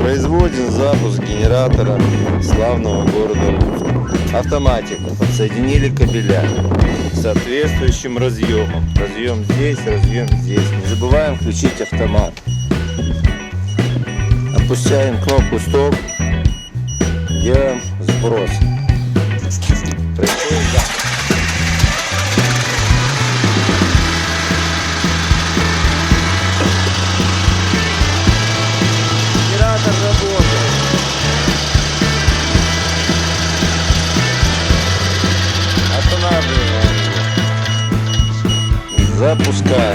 Производим запуск генератора славного города Луцк. Автоматика. Подсоединили кабеля соответствующим разъемом. Разъем здесь, разъем здесь. Не забываем включить автомат. Опускаем кнопку стоп. Делаем сброс. Происходит запуск. Генератор работает. Останавливаем. Запускаем.